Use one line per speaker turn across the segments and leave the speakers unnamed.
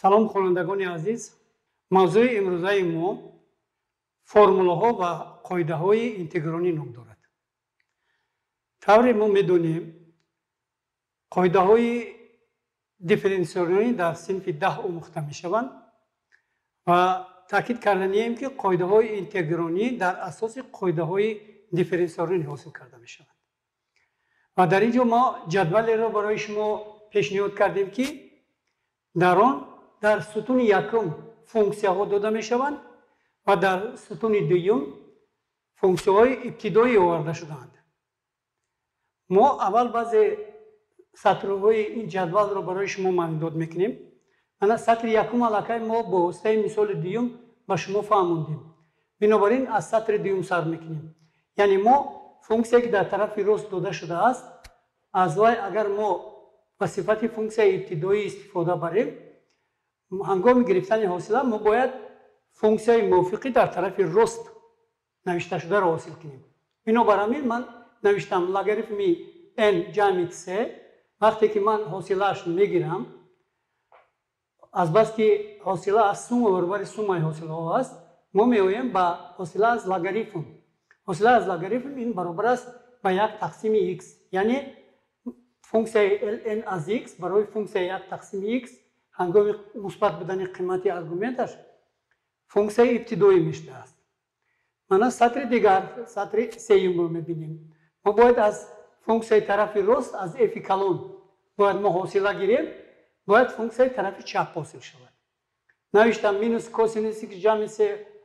салом хонандагони азиз, мавзӯи имрӯзаи мо формулаҳо ва қоидаҳои интегронӣ ном дорад. тавре мо медонем, қоидаҳои дифференсионӣ дар синфи 10 омӯхта мешаванд ва таъкид карданием ки қоидаҳои интегронӣ дар асоси қоидаҳои дифференсионӣ ҳосил карда мешаванд. ва дар ин ҷо мо ҷадвалеро барои шумо пешниҳод кардем ки дар он дар сутуни якум функсияҳо дода мешаванд ва дар сутуни дуюм функсияҳои ибтидоӣ оварда шудаанд. мо аввал баъзе сатрҳои ин ҷадвалро барои шумо маънидод мекунем. ана сатри якум аллакай мо бо воситаи мисоли дуюм ба шумо фаҳмондем. бинобар ин аз сатри дуюм сар мекунем. яъне мо функсие ки дар тарафи рост дода шудааст, аз вай агар мо ба сифати функсияи ибтидоӣ истифода барем, ҳангоми гирифтани ҳосила мо бояд функсияи мувофиқи дар тарафи рост навишта шударо ҳосил кунем. бинобар ҳамин ман навиштам логарифми n ҷамъи c. вақте ки ман ҳосилааш мегирам, азбаски ҳосила аз сума баробари сумаи ҳосилаҳо аст, мо меоем ба ҳосила аз логарифм. ҳосила аз логарифм ин баробар аст ба 1 тақсими x. яъне функсияи ln аз x барои функсияи 1 тақсими x ҳангоми мусбат будани қимати аргументаш функсияи ибтидоӣ мешудааст. мана сатри дигар, сатри сеюмро мебинем. мо бояд аз функсияи тарафи рост аз f-и калон бояд мо ҳосила гирем, бояд функсияи тарафи чап ҳосил шавад. навиштам минус косинус x ҷамъи c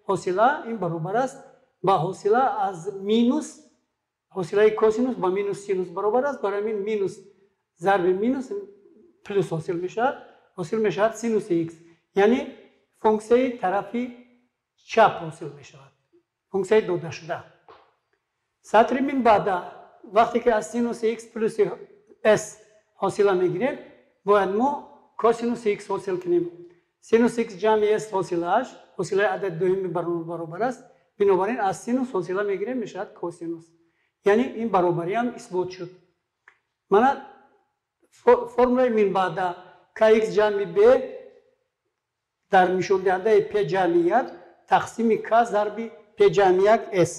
ҳосила, ин баробар аст ба ҳосила аз минус, ҳосилаи косинус ба минус синус баробар аст. барои ин минус зарби минус плюс ҳосил мешавад синуси x. яъне функсияи тарафи чап ҳосил мешавад, функсияи додашуда. сатри мин баъда вақте ки аз синуси x плюси s ҳосила мегирем, бояд мо косинуси x ҳосил кунем. синус x ҷамъи s ҳосилааш, ҳосилаи адади дуюми баробар аст. бинобар ин аз синус ҳосила мегирем, мешавад косинус. яъне ин баробариам исбот шуд. мана формулаи мин баъда kx ҷамъи b дар нишондиҳандаи p ҷамъи 1 тақсими k зарби p ҷамъи 1 s.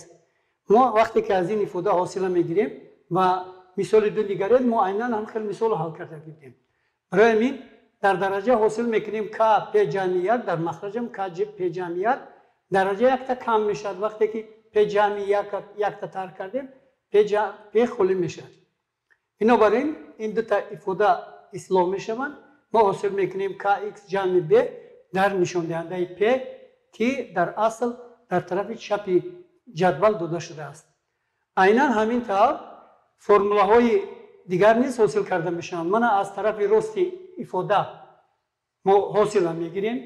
мо вақте ки аз ин ифода ҳосила мегирем ва мисоли ду дигаред, мо айнан ҳам хел мисоло ҳал карда гирдем. барои ҳамин дар дараҷа ҳосил мекунем k p ҷамъи 1 дар махраҷам k p ҷамъи 1 дараҷа якта кам мешавад. вақте ки p ҷамъи 1 якта тарк кардем, p холӣ мешавад. бинобар ин ин дута ифода ислоҳ мешаванд. мо ҳосил мекунем kx ҷамъи b дар нишондиҳандаи p ки дар асл дар тарафи чапи ҷадвал дода шудааст. айнан ҳамин тавр формулаҳои дигар низ ҳосил карда мешаванд. мана аз тарафи рости ифода мо ҳосила мегирем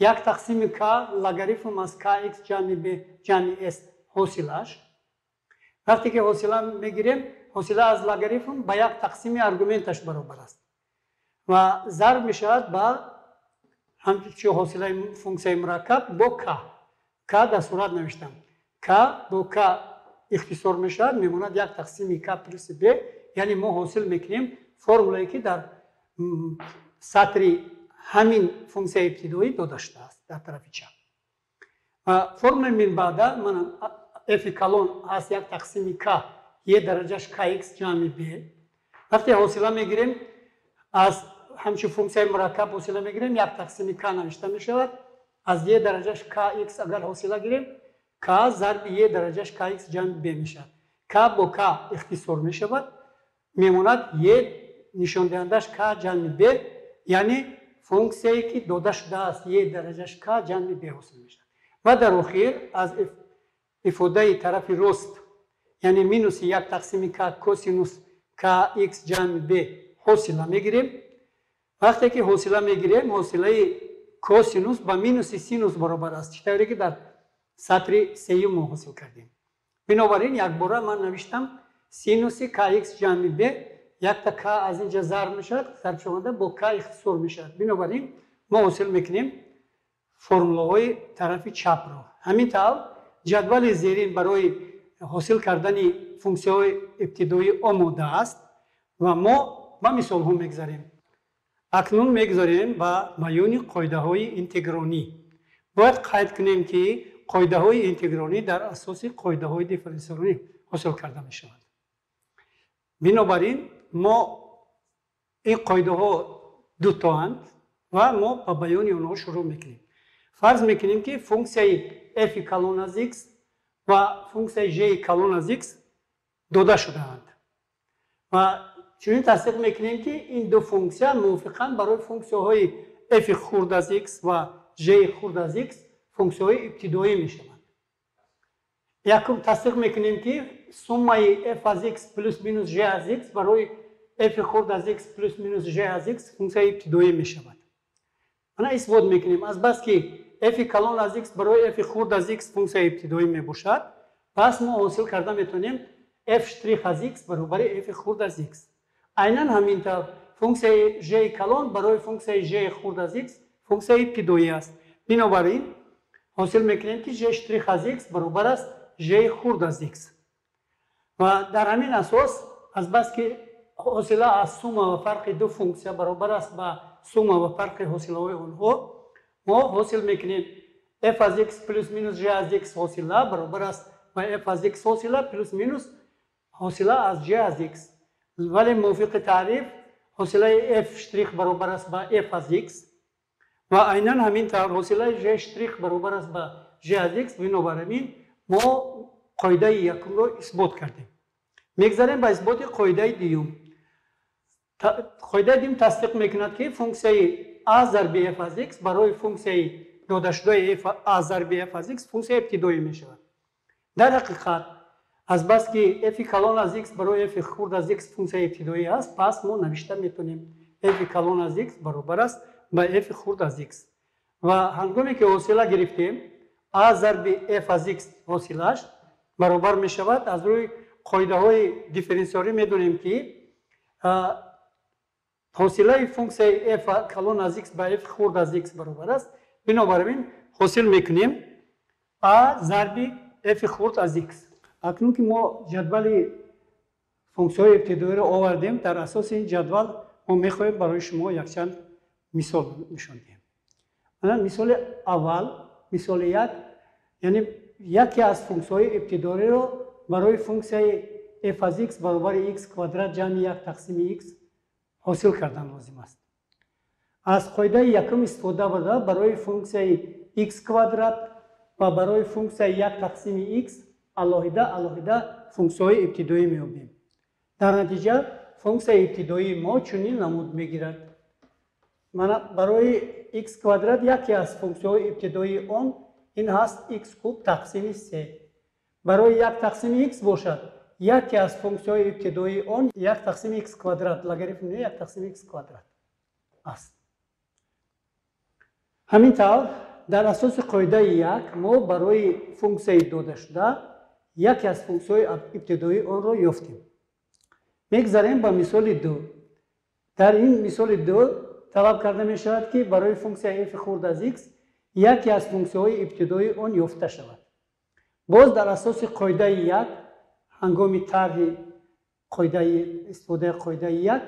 1 тақсими k логарифм аз kx ҷамъи b ҷамъи s ҳосилаш. вақте ки ҳосила мегирем, ҳосила аз логарифм ба 1 тақсими аргументаш баробар аст ва зарб мешавад ба ҳамчун ҳосилаи функсияи мураккаб бо k. k дар сурат навиштам. k бо k ихтисор мешавад, мемонад 1 тақсими k плюси b. яъне мо ҳосил мекунем формулае ки дар сатри ҳамин функсияи ибтидоӣ дода шудааст дар тарафи чап. формулаи мин баъда мана f-и калон аз 1 тақсими k е дараҷаш kx ҷамъи b. вақте ҳосила мегирем, аз ҳамчун функсияи мураккаб ҳосила мегирем, 1 тақсими k навишта мешавад. аз е дараҷаш kx агар ҳосила гирем, k зарби е дараҷаш kx ҷамъи b мешавад. k бо k ихтисор мешавад, мемонад е нишондиҳандаш k ҷамъи b, яъне функсияе ки дода шудааст е дараҷаш k ҷамъи b ҳосил мешавад. ва дар охир аз ифодаи тарафи рост, яъне минуси 1 тақсими k косинус kx ҷамъи b ҳосила мегирем. вақте ки ҳосила мегирем, ҳосилаи косинус ба минуси синус баробар аст, чӣ тавре ки дар сатри сеюм мо ҳосил кардем. бинобар ин якбора ман навиштам синуси kx ҷамъи b, якта k аз инҷа зарб мешавад, зарбшаванда бо k ихтисор мешавад. бинобар ин мо ҳосил мекунем формулаҳои тарафи чапро. ҳамин тавр ҷадвали зерин барои ҳосил кардани функсияҳои ибтидоӣ омода аст ва мо ба мисолҳо мегзарем. акнун мегзорем ба байёни қоидаҳои интегронӣ. бояд қайд кунем ки қоидаҳои интегронӣ дар асоси қоидаҳои дифференсионӣ ҳосил карда мешаванд. бинобар ин мо ин қоидаҳо дутоанд ва мо ба баёни онҳо шурӯъ мекунем. фарз мекунем ки функсияи f калон аз x ва функсияи j калон аз x дода шудаанд ва чунин тасдиқ мекунем ки ин ду функсия мувофиқан барои функсияҳои f хурд аз x ва j хурд аз x функсияҳои ибтидоӣ мешаванд. якум тасдиқ мекунем ки суммаи f аз x плюс минус j аз x барои f хурд аз x плюс минус j аз x функсияи ибтидоӣ мешавад. ана исбот мекунем азбаски f калон аз x барои f хурд аз x функсияи ибтидоӣ мебошад, пас мо ҳосил карда метавонем f штрих аз x баробари f хурд аз x. айнан ҳамин тавр функсияи j калон барои функсияи j хурд аз x функсияи ибтидоӣ аст. бинобар ин ҳосил мекунем ки j штрих аз x баробар аст j хурд аз x. ва дар ҳамин асос азбаски ҳосила аз сумма ва фарқи ду функсия баробар аст ба сумма ва фарқи ҳосилаҳои онҳо, мо ҳосил мекунем f аз x плюс минус j аз x ҳосила баробар аст ба f аз x ҳосила плюс минус ҳосила аз j аз x. вале мувофиқи таъриф ҳосилаи f штрих баробар аст ба f аз x ва айнан ҳамин тавр ҳосилаи j штрих баробар аст ба j аз x. бинобар ҳамин мо қоидаи якумро исбот кардем. мегзарем ба исботи қоидаи дуюм. қоидаи дуюм тасдиқ мекунад ки функсияи a зарби f аз x барои функсияи додашудаи f a зарби f аз x функсияи ибтидоӣ мешавад. дар ҳақиқат азбаски f калон аз x барои f хурд аз x функсияи ибтидоӣ аст, пас мо навишта метавонем f калон аз x баробар аст ба f хурд аз x. ва ҳангоме ки ҳосила гирифтем a зарби f аз x ҳосилаш баробар мешавад. аз рӯи қоидаҳои дифференсиорӣ медонем ки ҳосилаи функсияи f калон аз x ба f хурд аз x баробар аст. бинобар ин ҳосил мекунем a зарби f хурд аз x. акнун ки мо ҷадвали функсияҳои ибтидоиро овардем, дар асоси ин ҷадвал мо мехоҳем барои шумо якчанд мисол нишон диҳем. мисоли аввал, мисоли як, яъне яке аз функсияҳои ибтидоиро барои функсияи f аз x баробари x квадрат ҷамъи 1 тақсими x ҳосил кардан лозим аст. аз қоидаи якум истифода бурда барои функсияи x квадрат ва барои функсияи 1 тақсими x алоҳида функсияҳои ибтидоӣ меёбем. дар натиҷа функсияи ибтидоии мо чунин намуд мегирад. барои x квадрат яке аз функсияҳои ибтидоии он ин ҳаст x куб тақсими 3. барои 1 тақсими x бошад яке аз функсияҳои ибтидоии он 1 тақсими x квадрат логарифми 1 тақсими x квадрат аст. ҳамин тавр дар асоси қоидаи як мо барои функсияи додашуда яке аз функсияҳои ибтидоии онро ёфтем. мегзарем ба мисоли ду. дар ин мисоли ду талаб карда мешавад ки барои функсияи f хурд аз x яке аз функсияҳои ибтидоии он ёфта шавад. боз дар асоси қоидаи як ҳангоми тарҳи истифодаи қоидаи як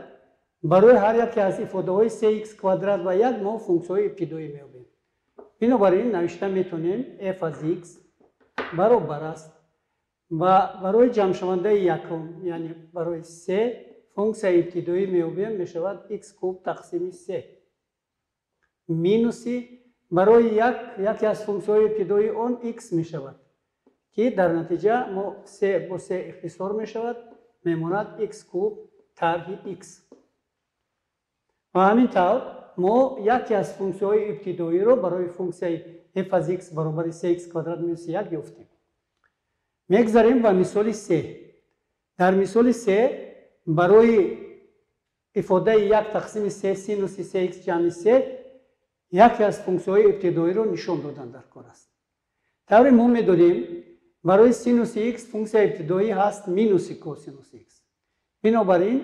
барои ҳар яке аз ифодаҳои 3x квадрат ва 1 мо функсияҳои ибтидоӣ меёбем. бинобар ин навишта метавонем f аз x баробар аст ва барои ҷамъшавандаи якум яъне барои 3 функсияи ибтидоӣ меёбем мешавад x куб тақсими 3 минуси барои яке аз функсияҳои ибтидоии он x мешавад ки дар натиҷа мо 3 бо 3 ихтисор мешавад, мемонад x куб тарҳи x. ва ҳамин тавр мо яке аз функсияҳои ибтидоиро барои функсияи f аз x баробари 3x квадрат минус 1 ёфтем. мегзарем ба мисоли 3. дар мисоли 3 барои ифодаи 1 тақсими 3 синуси 3x ҷамъи 3 яке аз функсияҳои ибтидоиро нишон додан дар кор аст. тавре мо медонем барои синуси x функсияи ибтидоӣ ҳаст минуси косинуси x. бинобар ин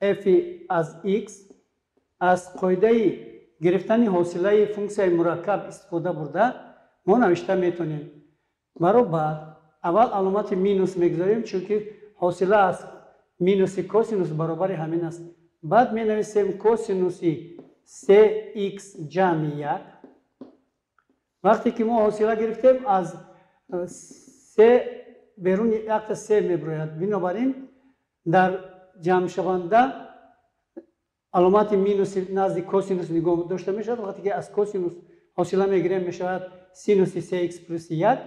f аз x аз қоидаи гирифтани ҳосилаи функсияи мураккаб истифода бурда мо навишта метавонем баробар аввал аломати минус мегзорем, чунки ҳосила аз минуси косинус баробари ҳамин аст. баъд менависем косинуси 3x جمع 1 وقتی که ما حاصله گرفتیم از 3 بیرون 1 تا 3 میبراید بنابراین در جمع شونده علامت مینوس نزد کوسینوس نگاه داشته می شود وقتی که از کوسینوس حاصله میگیریم می شود سینوس 3x پلس 1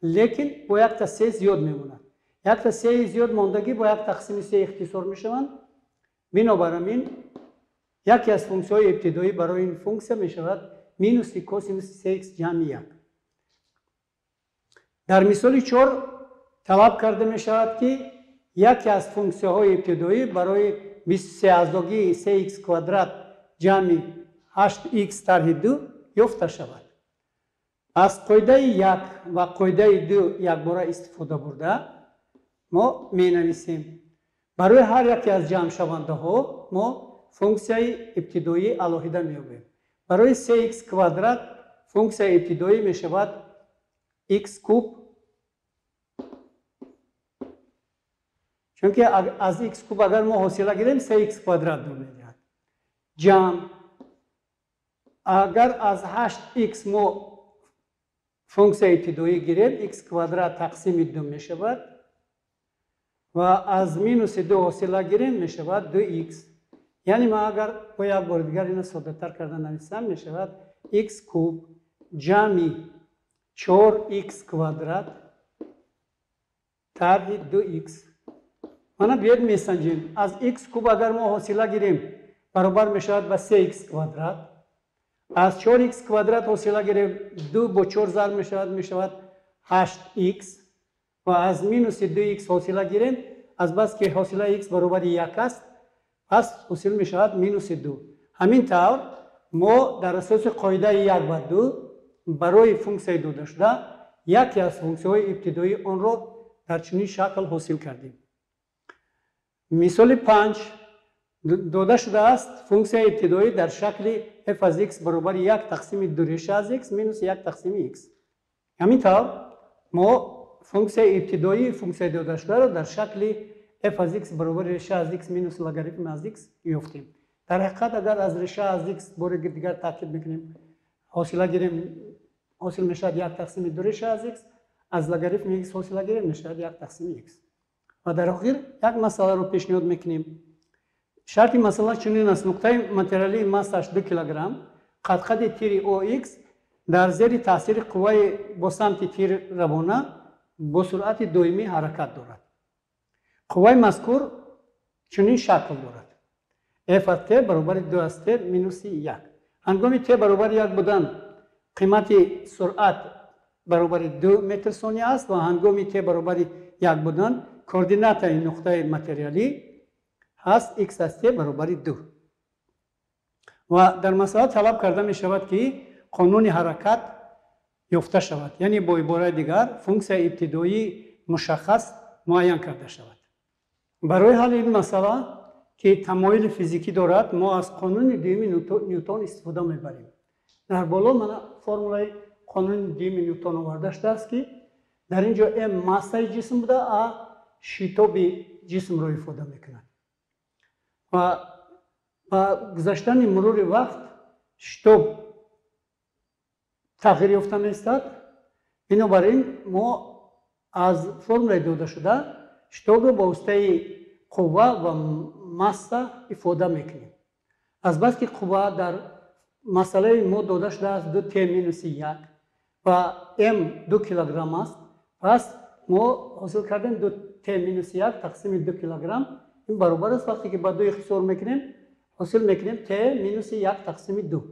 لیکن با 1 تا 3 زیاد میموند 1 تا 3 زیاد ماندگی با 1 تقسیم 3 اختصار می شوند بنابراین یکی از فونکسی های ابتدایی برای این فونکسیا می شود مینوس کوسینوس 3x جمع 1 در مثال 4 طلب کرده می شود که یکی از فونکسی های ابتدایی برای 23 ازداگی 3x کوادرات جمع 8x طرح 2 یافته شود. از قاعده 1 و قاعده 2 یک بار استفاده برده ما می نویسیم برای هر یکی از جمع شونده ها ما فونکسی ابتدایی علاهیده می یابیم. برای 3x کوادرات فونکسی ابتدایی می شود x کوب چون که از x کوب اگر ما حاصله گیریم 3x کوادرات دو میدهد. جمع اگر از 8x ما فونکسی ابتدایی گیریم x کوادرات تقسیم 2 می شود و از مینوس 2 حاصله گیریم می شود 2x یعنی ما اگر با یک بار دیگر اینو ساده تر کردن نویسم می شود x کوب جمع 4x کوادرات طرح 2x مانا بیاید می سنجیم از x کوب اگر ما حاصله گیریم برابر می شود با 3x کوادرات از 4x کوادرات حاصله گیریم 2 با 4 ضرب می شود 8x و از مینوس 2x حاصله گیریم از بس که حاصله x برابر 1 است پس حاصل می شود مینوس 2 همین طور ما در اساس قاعده 1 و 2 برای فونکسی دو داشته یکی از فونکسی های ابتدایی آن را در چنین شکل حاصل کردیم. مثال 5 داده شده است فونکسی ابتدایی در شکل f از x برابر 1 تقسیم 2 ریشه از x مینوس 1 تقسیم x. همین طور ما فونکسی ابتدایی فونکسی داده شده را در شکل f از x برابر ریشه از x مینوس لاگاریتم از x یافتیم. در حقیقت اگر از ریشه از x بار دیگر تاکید میکنیم حاصله گیریم حاصل میشود 1 تقسیم 2 ریشه از x از لاگاریتم x حاصله گیریم میشود 1 تقسیم x. و در آخر یک مسئله رو پیشنهاد میکنیم. شرط مسئله چنین است نقطه متریالی ماسش 2 کیلوگرم قد تیر OX در زیر تاثیر قوه با سمت تیر روانه با سرعت دائمی حرکت دارد. قوه مذکور چنین شکل دارد. F از T برابر 2 از T مینوس 1. هنگامی T برابر 1 بودن قیمت سرعت برابر 2 متر ثانیه است و هنگامی T برابر 1 بودن کوردینات این نقطه متریالی هست x از t برابر 2 و در مسئله طلب کرده می شود که قانون حرکت یافته شود یعنی با عبارت دیگر فونکسی ابتدایی مشخص معین کرده شود. برای حل این مسئله که تمایل فیزیکی دارد ما از قانون دوم نیوتن استفاده می بریم. در بالا من فرمولای قانون دوم نیوتن آورده شده است که در اینجا m ماسه جسم بوده a شتاب جسم را ifade میکند و با گذشتن مرور وقت شتاب تغییر یافته می‌استد بنابراین ما از فرمول داده شده شتاب را با واسطه قوه و ماسه ifade میکنیم از بس که قوه در مسئله ما داده شده است 2 t مینوس 1 و m 2 کیلوگرم است پس ما حاصل کردیم 2 t مینوس 1 تقسیم 2 کیلوگرم این برابر است وقتی که با 2 اختصار میکنیم حاصل میکنیم t مینوس 1 تقسیم 2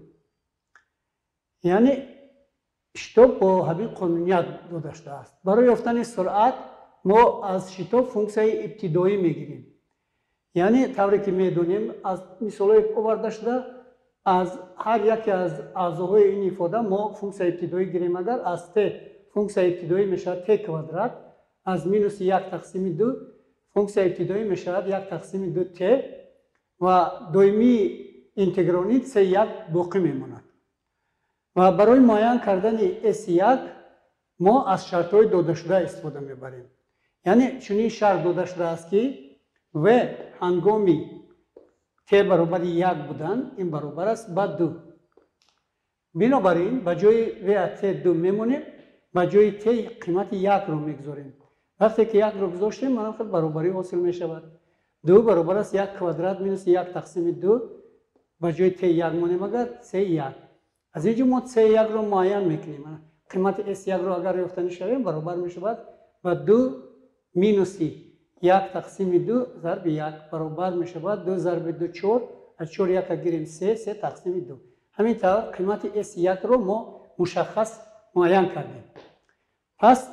یعنی شتاب با همین قانونیت داده شده است. برای یافتن سرعت ما از شتاب فونکسی ابتدایی میگیریم یعنی طوری که میدونیم از مثال آورده شده از هر یکی از اعضاهای این ifade ما فونکسی ابتدایی گیریم اگر از t فونکسی ابتدایی میشه t کوادرات از مینوس 1 تقسیم 2 فونکسی ابتدایی میشود 1 تقسیم 2 t و دومی اینتگرونیت سه 1 باقی میماند و برای معین کردن S1 ما از شرط های داده شده استفاده میبریم یعنی چنین شرط داده شده است که و هنگامی t برابر 1 بودن این برابر است با 2. بنابراین به جای و t 2 میمونیم، به جای t قیمت 1 رو میگذاریم. وقتی که 1 رو گذاشتیم منافق برابری حاصل می شود. 2 برابر است 1 کوادرات مینوس 1 تقسیم 2. به جای t 1 مونیم اگر c 1. از اینجا ما c 1 رو معین میکنیم. قیمت s 1 رو اگر یافتنی شویم برابر می شود با 2 مینوسی 1 تقسیم 2 ضرب 1 برابر می شود 2 ضرب 2 4. از 4 1 گیریم 3 تقسیم 2. همین طور قیمت s 1 رو ما مشخص معین کردیم. پس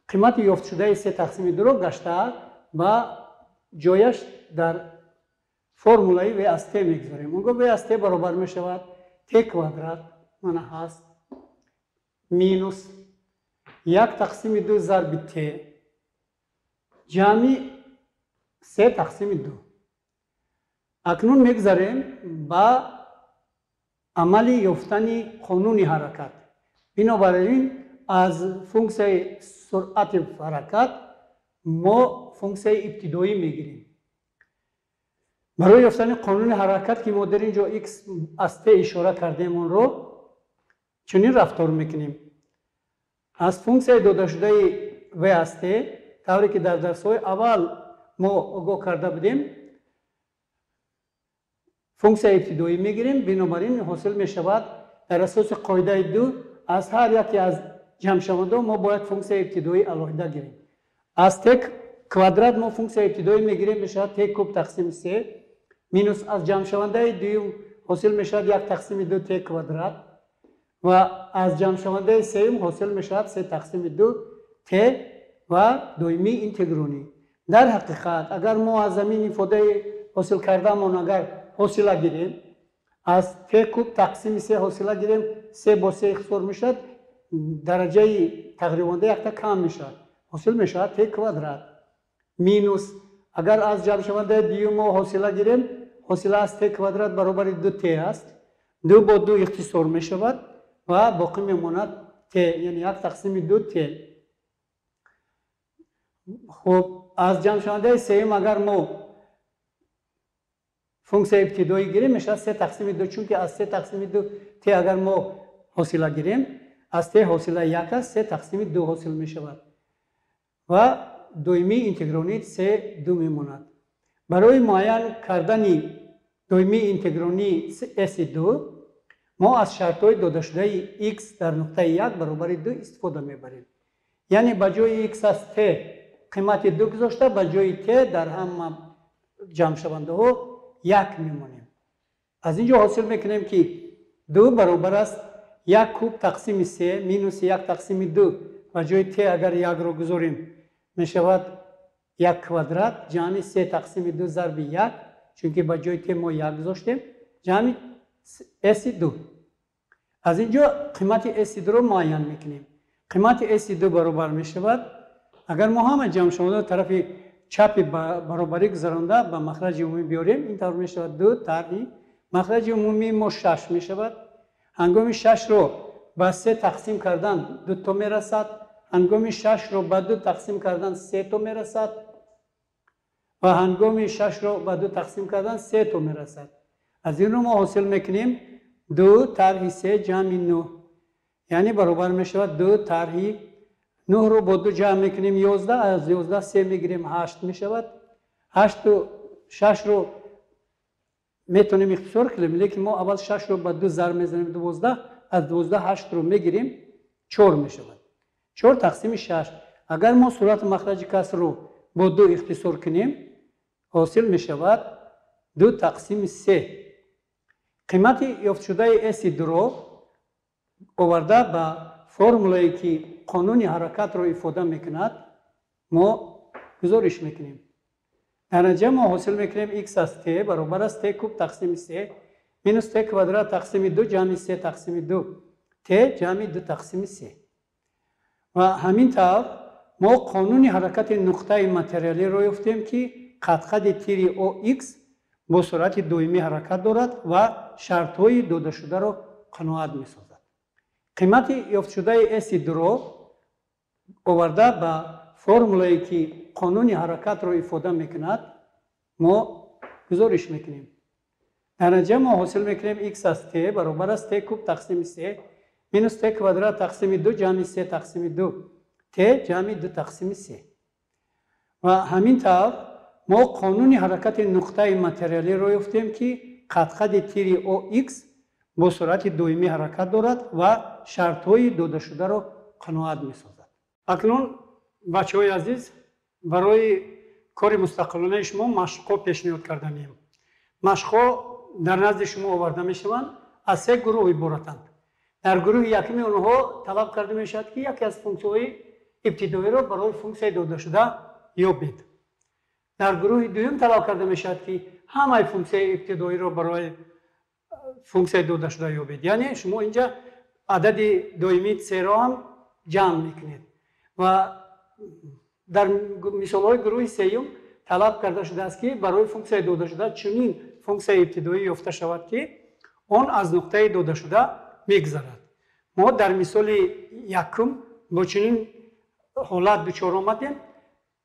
قیمت یافت شده 3 تقسیم 2 رو گشته با جایش در فرمولای و از ت میگذاریم. اونگاه و از ت برابر می شود ت کوادرات من هست مینوس 1 تقسیم 2 ضرب ت جمع 3 تقسیم 2. اکنون میگذاریم با عمل یافتن قانون حرکت. بنابراین از فونکسیون سرعت حرکت ما فونکسیون ابتدایی میگیریم. برای یافتن قانون حرکت که ما در اینجا x از t اشاره کردیم اون رو چنین رفتار میکنیم. از فونکسیون داده شده و از t طوری که در درس‌های اول ما آگاه کرده بودیم فونکسیون ابتدایی میگیریم. بنابراین حاصل میشود در اساس قاعده 2 از هر یکی از جمع شونده ما باید فونکسیون ابتدایی علاوه گیریم. از t کوادرات ما فونکسیون ابتدایی میگیریم میشه t کوب تقسیم 3 مینوس از جمع شونده دوم حاصل میشود 1 تقسیم 2 t کوادرات و از جمع شونده سوم حاصل میشود 3 تقسیم 2 t و دومی اینتگرونی. در حقیقت اگر ما از زمین ifade حاصل کردهمان اگر حاصله گیریم از t کوب تقسیم 3 حاصله گیریم 3 با 3 اختصار میشد درجه تقریبا یک تا کم میشد حاصل میشود t کوادرات مینوس اگر از جمع شونده دوم ما حاصله گیریم حاصله از t کوادرات برابر 2t است 2 با 2 اختصار میشود و باقی میماند t یعنی 1 تقسیم 2t. خب از جمع شونده سوم اگر ما فونکسیون ابتدایی گیریم میشه 3 تقسیم 2 چون که از 3 تقسیم 2 t اگر ما حاصله گیریم از t حاصله 1 است 3 تقسیم 2 حاصل میشود و دومی اینتگرونی 3 2 میماند. برای معین کردن دومی اینتگرونی s2 ما از شرطهای داده شده x در نقطه 1 برابر 2 استفاده میبریم. یعنی به جای x از t قیمت 2 گذاشته به جای t در هم جمع شونده ها 1 میمونیم. از اینجا حاصل میکنیم که 2 برابر است 1 کوب تقسیم 3 مینوس 1 تقسیم 2 به جای t اگر 1 رو گذاریم میشود 1 کوادرات جمع 3 تقسیم 2 ضرب 1 چون که به جای t ما 1 گذاشتیم جمع s2. از اینجا قیمت s2 رو معین میکنیم. قیمت s2 برابر میشود اگر ما هم جمع شونده طرف چپ برابری گذرانده به مخرج عمومی بیاریم این طور میشود 2 طرح مخرج عمومی ما 6 میشود. هنگام 6 رو با 3 تقسیم کردن 2 تا میرسد. هنگام 6 رو با 2 تقسیم کردن 3 تا میرسد و هنگام 6 رو با 2 تقسیم کردن 3 تا میرسد. از این رو ما حاصل میکنیم 2 طرح 3 جمع 9 یعنی برابر میشود 2 طرح 9 رو با 2 جمع میکنیم 11 از 11 3 میگیریم 8 میشود. 8 و 6 رو میتونیم اختصار کنیم لیکن ما اول 6 رو با 2 ضرب میزنیم 12 از 12 8 رو میگیریم 4 میشود. 4 تقسیم 6 اگر ما صورت مخرج کسر رو با 2 اختصار کنیم حاصل میشود 2 تقسیم 3. قیمت یافت شده s2 رو آورده با فرمولایی که قانون حرکت رو ifade میکند ما گزارش میکنیم. در نتیجه ما حاصل میکنیم x از t برابر است t کوب تقسیم 3 مینوس t کوادرات تقسیم 2 جمع 3 تقسیم 2 t جمع 2 تقسیم 3 و همین طور ما قانون حرکت نقطه متریالی رو یافتیم که قد تیری OX با سرعت دومی حرکت دارد و شرط های داده شده رو قناعت می سازد. قیمت یافت شده S2 رو آورده با فرمولایی که قانون حرکت رو ifade میکند ما گزارش میکنیم. در نتیجه ما حاصل میکنیم x از t برابر است t کوب تقسیم 3 مینوس t کوادرات تقسیم 2 جمع 3 تقسیم 2 t جمع 2 تقسیم 3 و همین طور ما قانون حرکت نقطه متریالی رو یافتیم که قد تیر OX با سرعت دومی حرکت دارد و شرط های داده شده رو قناعت می سازد. اکنون بچه های عزیز برای کار مستقلانه شما مشق‌ها پیشنهاد کرده میم. مشق‌ها در نزد شما آورده می شوند از 3 گروه عبارتند. در گروه یکمی اونها طلب کرده می شود که یکی از فونکسیون‌های ابتدایی را برای فونکسیون داده شده یابید. در گروه دوم طلب کرده می شود که همه فونکسیون ابتدایی را برای فونکسیون داده شده یابید. یعنی شما اینجا عدد دائمی 3 را هم جمع میکنید و در مثال‌های گروه سوم طلب کرده شده است که برای فونکسیون داده شده چنین فونکسیون ابتدایی یافته شود که آن از نقطه داده شده میگذرد. ما در مثال یکم با چنین حالت دچار آمدیم.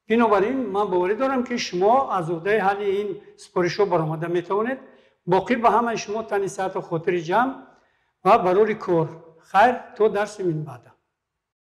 بنابراین من باوری دارم که شما از عهده حل این سپارش‌ها برآمده میتوانید. باقی به همه شما تنی صحت و خاطر جمع و برای کار خیر تا درس من بعد.